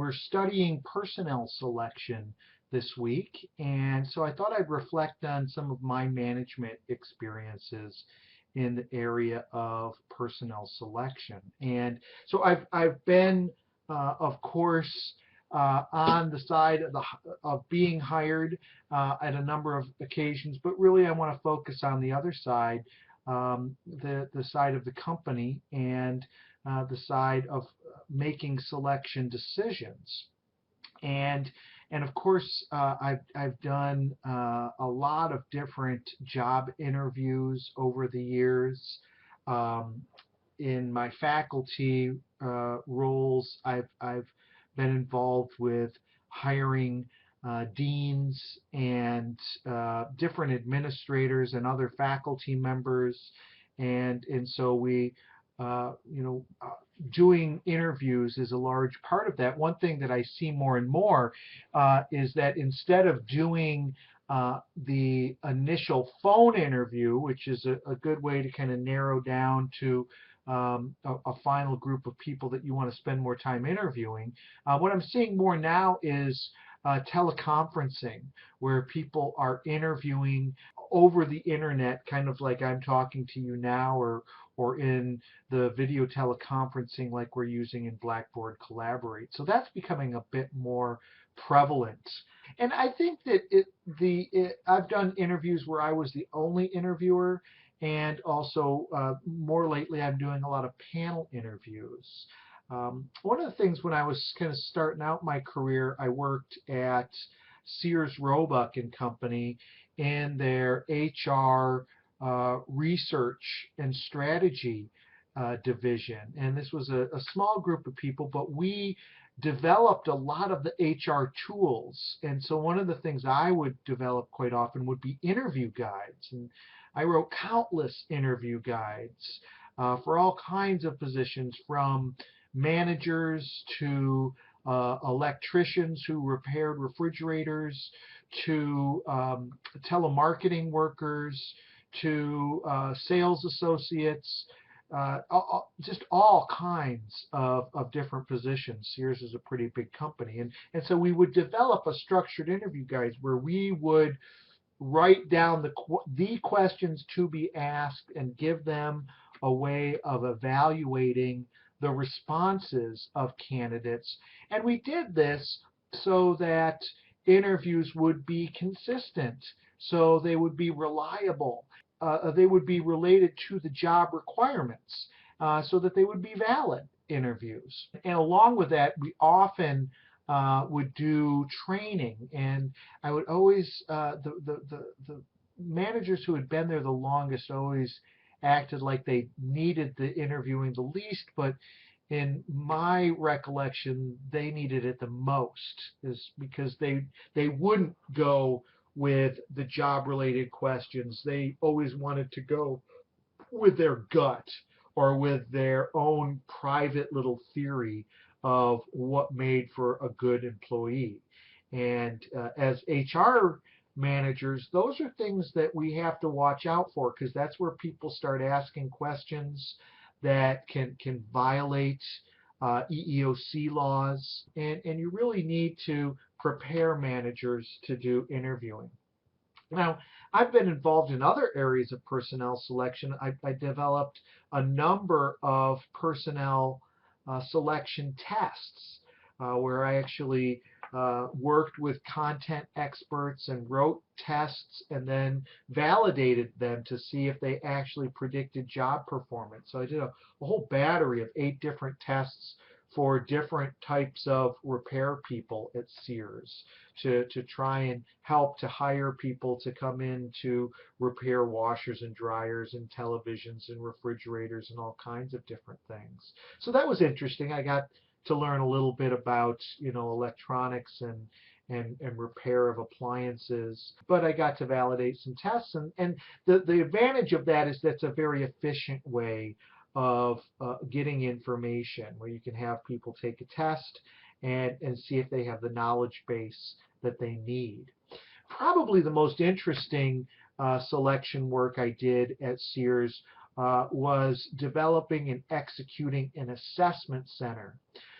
we're studying personnel selection this week, and so I thought I'd reflect on some of my management experiences in the area of personnel selection. And so I've been, of course, on the side of being hired at a number of occasions, but really I want to focus on the other side, the side of the company and the side of making selection decisions. And and of course, I've done a lot of different job interviews over the years. Um, in my faculty roles, I've been involved with hiring deans and different administrators and other faculty members, and so we, you know, doing interviews is a large part of that. One thing that I see more and more is that instead of doing the initial phone interview, which is a good way to kind of narrow down to a final group of people that you want to spend more time interviewing. What I'm seeing more now is teleconferencing, where people are interviewing over the internet, kind of like I'm talking to you now, or in the video teleconferencing like we're using in Blackboard Collaborate. So that's becoming a bit more prevalent. And I think that I've done interviews where I was the only interviewer, and also more lately I'm doing a lot of panel interviews. One of the things when I was kind of starting out my career, I worked at Sears Roebuck and Company in their HR research and strategy division. And this was a small group of people, but we developed a lot of the HR tools. And so one of the things I would develop quite often would be interview guides. And I wrote countless interview guides for all kinds of positions, from managers to electricians who repaired refrigerators, to telemarketing workers, to sales associates, just all kinds of different positions. Sears is a pretty big company. And so we would develop a structured interview guides where we would write down the questions to be asked and give them a way of evaluating the responses of candidates. And we did this so that interviews would be consistent, so they would be reliable, they would be related to the job requirements, so that they would be valid interviews. And along with that, we often would do training, and I would always, the managers who had been there the longest always acted like they needed the interviewing the least, but in my recollection, they needed it the most, is because they wouldn't go with the job related questions. They always wanted to go with their gut or with their own private little theory of what made for a good employee. And as HR managers, those are things that we have to watch out for, because that's where people start asking questions that can violate EEOC laws, and you really need to prepare managers to do interviewing. Now, I've been involved in other areas of personnel selection. I developed a number of personnel selection tests where I actually worked with content experts and wrote tests and then validated them to see if they actually predicted job performance. So I did a whole battery of 8 different tests for different types of repair people at Sears to try and help to hire people to come in to repair washers and dryers and televisions and refrigerators and all kinds of different things. So that was interesting. I got to learn a little bit about, you know, electronics and repair of appliances, but I got to validate some tests, and the advantage of that is that's a very efficient way of getting information, where you can have people take a test and see if they have the knowledge base that they need. Probably the most interesting selection work I did at Sears was developing and executing an assessment center.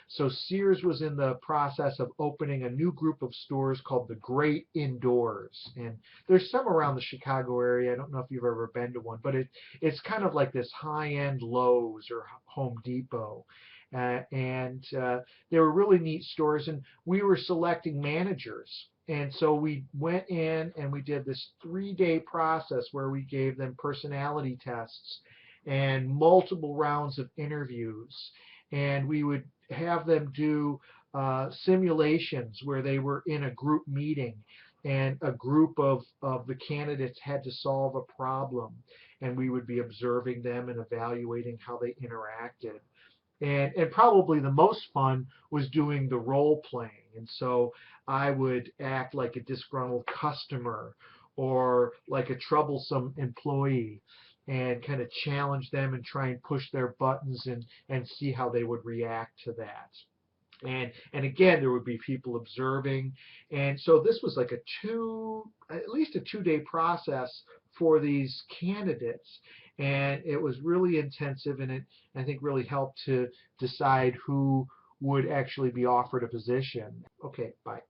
So Sears was in the process of opening a new group of stores called the Great Indoors. And there's some around the Chicago area. I don't know if you've ever been to one, but it's kind of like this high-end Lowe's or Home Depot. And they were really neat stores, and we were selecting managers. And so we went in and we did this 3-day process where we gave them personality tests and multiple rounds of interviews. And we would have them do simulations where they were in a group meeting and a group of the candidates had to solve a problem. And we would be observing them and evaluating how they interacted. And probably the most fun was doing the role playing. And so I would act like a disgruntled customer or like a troublesome employee and kind of challenge them and try and push their buttons and see how they would react to that. And again, there would be people observing. And so this was like at least a 2-day process for these candidates. And it was really intensive, and it, I think, really helped to decide who would actually be offered a position. Okay, bye.